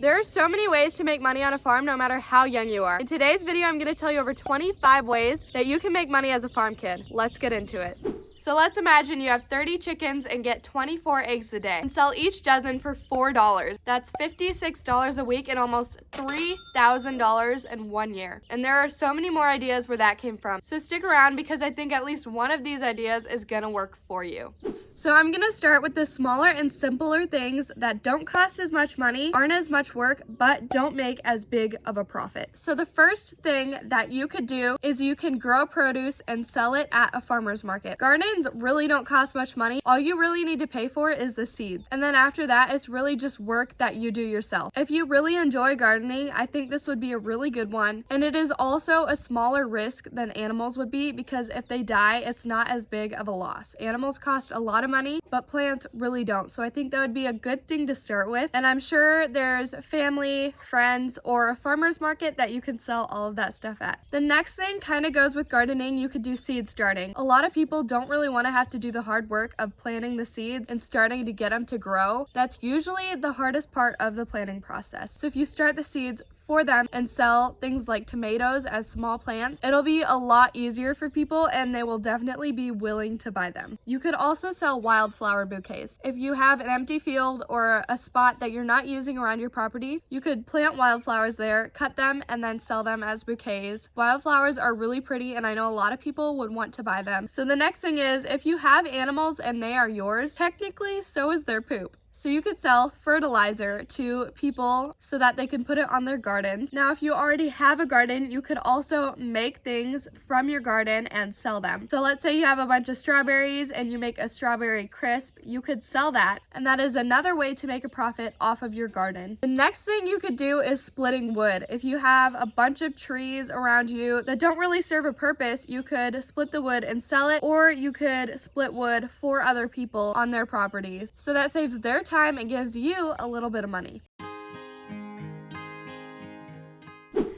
There are so many ways to make money on a farm no matter how young you are. In today's video, I'm going to tell you over 25 ways that you can make money as a farm kid. Let's get into it. So let's imagine you have 30 chickens and get 24 eggs a day and sell each dozen for $4. That's $56 a week and almost $3,000 in 1 year. And there are so many more ideas where that came from. So stick around because I think at least one of these ideas is gonna work for you. So I'm gonna start with the smaller and simpler things that don't cost as much money, aren't as much work, but don't make as big of a profit. So the first thing that you could do is you can grow produce and sell it at a farmer's market. Gardens really don't cost much money. All you really need to pay for is the seeds. And then after that, it's really just work that you do yourself. If you really enjoy gardening, I think this would be a really good one. And it is also a smaller risk than animals would be because if they die, it's not as big of a loss. Animals cost a lot of money, but plants really don't. So I think that would be a good thing to start with. And I'm sure there's family, friends, or a farmer's market that you can sell all of that stuff at. The next thing kind of goes with gardening. You could do seed starting. A lot of people don't really want to have to do the hard work of planting the seeds and starting to get them to grow. That's usually the hardest part of the planting process. So if you start the seeds for them and sell things like tomatoes as small plants, it'll be a lot easier for people and they will definitely be willing to buy them. You could also sell wildflower bouquets. If you have an empty field or a spot that you're not using around your property, you could plant wildflowers there, cut them, and then sell them as bouquets. Wildflowers are really pretty and I know a lot of people would want to buy them. So the next thing is, if you have animals and they are yours, technically so is their poop. So you could sell fertilizer to people so that they can put it on their gardens. Now, if you already have a garden, you could also make things from your garden and sell them. So let's say you have a bunch of strawberries and you make a strawberry crisp, you could sell that. And that is another way to make a profit off of your garden. The next thing you could do is splitting wood. If you have a bunch of trees around you that don't really serve a purpose, you could split the wood and sell it, or you could split wood for other people on their properties. So that saves their time and gives you a little bit of money.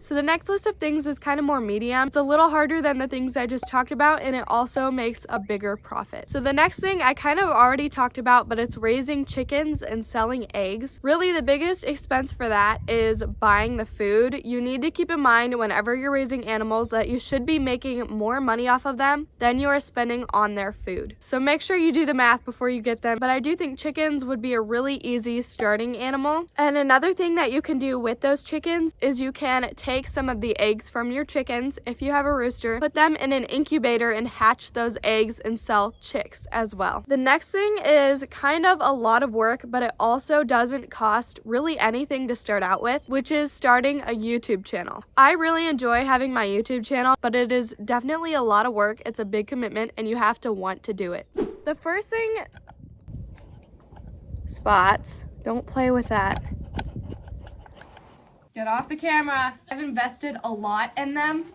So the next list of things is kind of more medium. It's a little harder than the things I just talked about, and it also makes a bigger profit. So the next thing I kind of already talked about, but it's raising chickens and selling eggs. Really, the biggest expense for that is buying the food. You need to keep in mind whenever you're raising animals that you should be making more money off of them than you are spending on their food. So make sure you do the math before you get them. But I do think chickens would be a really easy starting animal. And another thing that you can do with those chickens is you can take some of the eggs from your chickens, if you have a rooster, put them in an incubator and hatch those eggs and sell chicks as well. The next thing is kind of a lot of work, but it also doesn't cost really anything to start out with, which is starting a YouTube channel. I really enjoy having my YouTube channel, but it is definitely a lot of work. It's a big commitment and you have to want to do it. The first thing, spots, don't play with that. Get off the camera. I've invested a lot in them.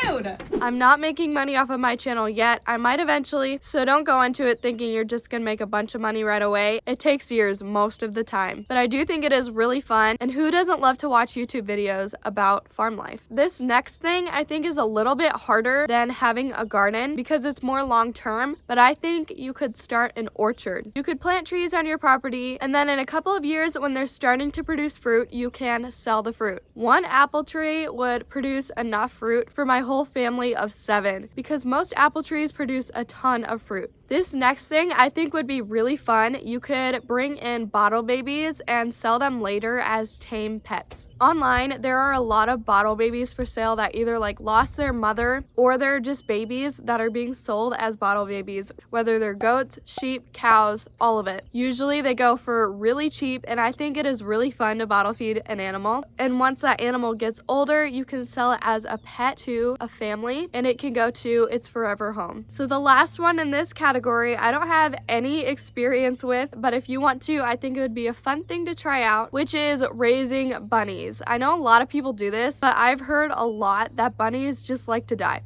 Dude! I'm not making money off of my channel yet. I might eventually, so don't go into it thinking you're just gonna make a bunch of money right away. It takes years most of the time. But I do think it is really fun, and who doesn't love to watch YouTube videos about farm life? This next thing I think is a little bit harder than having a garden because it's more long term, but I think you could start an orchard. You could plant trees on your property, and then in a couple of years when they're starting to produce fruit, you can sell the fruit. One apple tree would produce enough fruit for my whole family of 7 because most apple trees produce a ton of fruit. This next thing I think would be really fun. You could bring in bottle babies and sell them later as tame pets. Online, there are a lot of bottle babies for sale that either lost their mother or they're just babies that are being sold as bottle babies, whether they're goats, sheep, cows, all of it. Usually they go for really cheap, and I think it is really fun to bottle feed an animal. And once that animal gets older, you can sell it as a pet to a family and it can go to its forever home. So the last one in this category I don't have any experience with, but if you want to, I think it would be a fun thing to try out, which is raising bunnies. I know a lot of people do this, but I've heard a lot that bunnies just like to die.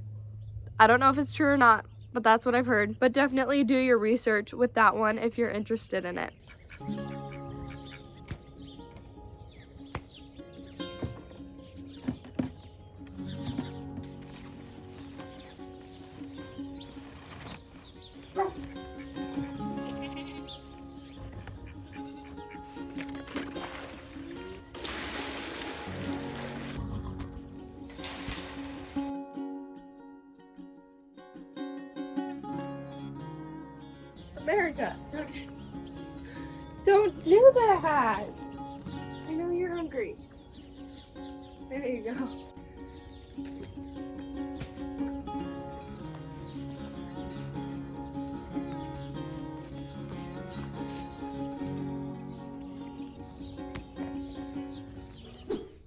I don't know if it's true or not, but that's what I've heard. But definitely do your research with that one if you're interested in it. Erica, don't do that. I know you're hungry. There you go.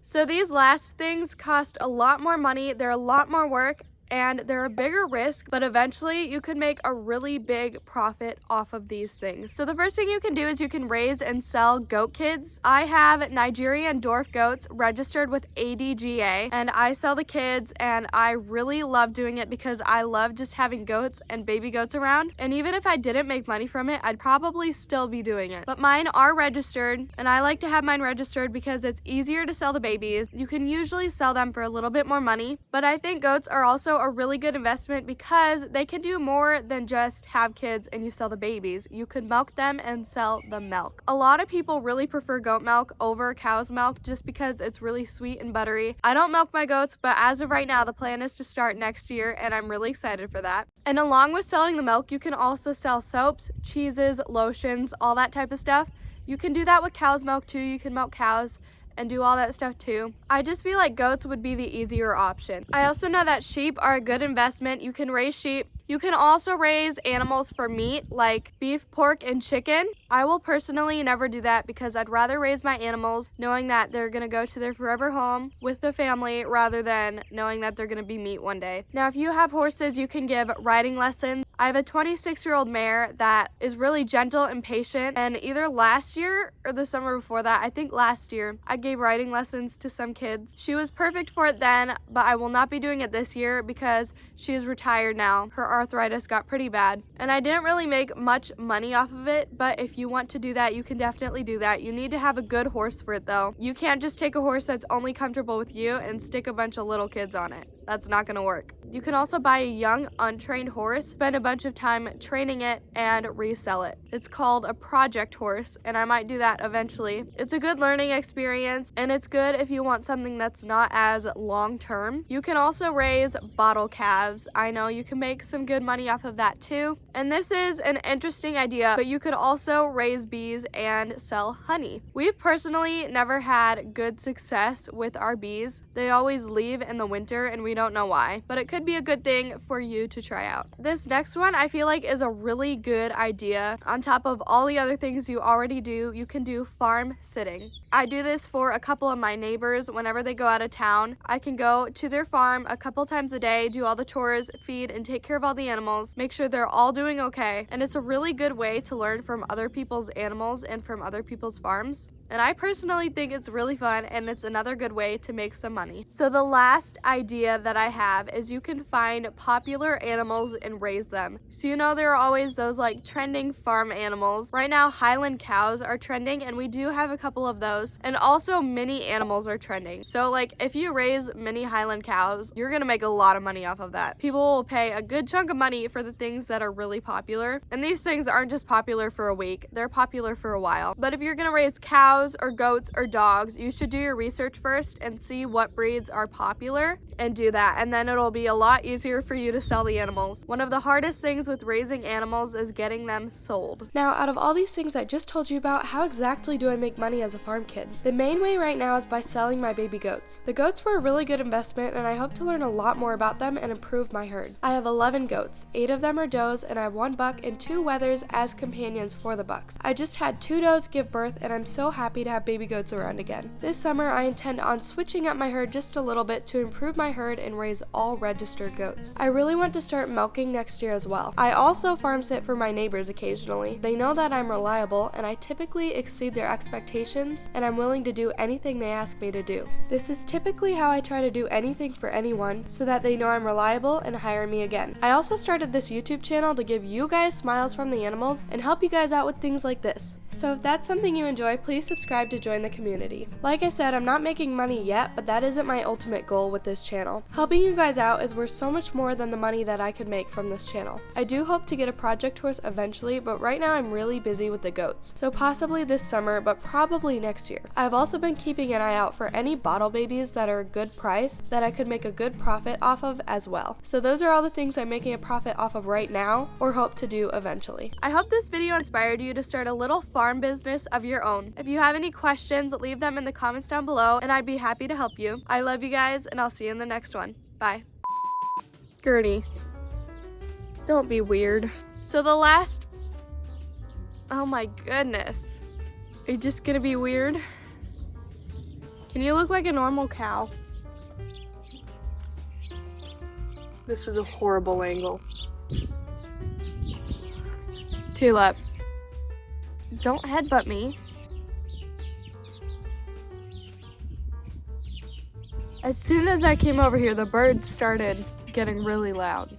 So these last things cost a lot more money, they're a lot more work, and they're a bigger risk, but eventually you could make a really big profit off of these things. So the first thing you can do is you can raise and sell goat kids. I have Nigerian dwarf goats registered with ADGA, and I sell the kids, and I really love doing it because I love just having goats and baby goats around. And even if I didn't make money from it, I'd probably still be doing it. But mine are registered, and I like to have mine registered because it's easier to sell the babies. You can usually sell them for a little bit more money, but I think goats are also a really good investment because they can do more than just have kids and you sell the babies. You could milk them and sell the milk. A lot of people really prefer goat milk over cow's milk just because it's really sweet and buttery. I don't milk my goats, but as of right now, the plan is to start next year, and I'm really excited for that. And along with selling the milk, you can also sell soaps, cheeses, lotions, all that type of stuff. You can do that with cow's milk too. You can milk cows and do all that stuff too. I just feel like goats would be the easier option. I also know that sheep are a good investment. You can raise sheep. You can also raise animals for meat like beef, pork, and chicken. I will personally never do that because I'd rather raise my animals knowing that they're gonna go to their forever home with the family rather than knowing that they're gonna be meat one day. Now, if you have horses, you can give riding lessons. I have a 26-year-old mare that is really gentle and patient, and either last year or the summer before that, I think last year, I gave riding lessons to some kids. She was perfect for it then, but I will not be doing it this year because she is retired now. Her arthritis got pretty bad, and I didn't really make much money off of it, but if you want to do that, you can definitely do that. You need to have a good horse for it though. You can't just take a horse that's only comfortable with you and stick a bunch of little kids on it. That's not gonna work. You can also buy a young, untrained horse, spend a bunch of time training it, and resell it. It's called a project horse, and I might do that eventually. It's a good learning experience, and it's good if you want something that's not as long-term. You can also raise bottle calves. I know you can make some good money off of that too. And this is an interesting idea, but you could also raise bees and sell honey. We've personally never had good success with our bees. They always leave in the winter, and we don't know why, but it could be a good thing for you to try out. This next one I feel like is a really good idea. On top of all the other things you already do, you can do farm sitting. I do this for a couple of my neighbors whenever they go out of town. I can go to their farm a couple times a day, do all the chores, feed and take care of all the animals, make sure they're all doing okay, and it's a really good way to learn from other people's animals and from other people's farms. And I personally think it's really fun, and it's another good way to make some money. So the last idea that I have is you can find popular animals and raise them. So you know there are always those like trending farm animals. Right now Highland cows are trending, and we do have a couple of those. And also mini animals are trending. So like if you raise mini Highland cows, you're gonna make a lot of money off of that. People will pay a good chunk of money for the things that are really popular. And these things aren't just popular for a week, they're popular for a while. But if you're gonna raise cows or goats or dogs, you should do your research first and see what breeds are popular and do that, and then it'll be a lot easier for you to sell the animals. One of the hardest things with raising animals is getting them sold. Now, out of all these things I just told you about, how exactly do I make money as a farm kid? The main way right now is by selling my baby goats. The goats were a really good investment, and I hope to learn a lot more about them and improve my herd. I have 11 goats, 8 of them are does, and I have 1 buck and 2 wethers as companions for the bucks. I just had 2 does give birth, and I'm so happy to have baby goats around again. This summer I intend on switching up my herd just a little bit to improve my herd and raise all registered goats. I really want to start milking next year as well. I also farm sit for my neighbors occasionally. They know that I'm reliable, and I typically exceed their expectations, and I'm willing to do anything they ask me to do. This is typically how I try to do anything for anyone so that they know I'm reliable and hire me again. I also started this YouTube channel to give you guys smiles from the animals and help you guys out with things like this. So if that's something you enjoy, please subscribe to join the community. Like I said, I'm not making money yet, but that isn't my ultimate goal with this channel. Helping you guys out is worth so much more than the money that I could make from this channel. I do hope to get a project horse eventually, but right now I'm really busy with the goats. So possibly this summer, but probably next year. I've also been keeping an eye out for any bottle babies that are a good price that I could make a good profit off of as well. So those are all the things I'm making a profit off of right now or hope to do eventually. I hope this video inspired you to start a little farm business of your own. If you have any questions, leave them in the comments down below and I'd be happy to help you. I love you guys and I'll see you in the next one. Bye. Gertie, don't be weird. So oh my goodness. Are you just gonna be weird? Can you look like a normal cow? This is a horrible angle. Tulip, don't headbutt me. As soon as I came over here, the birds started getting really loud.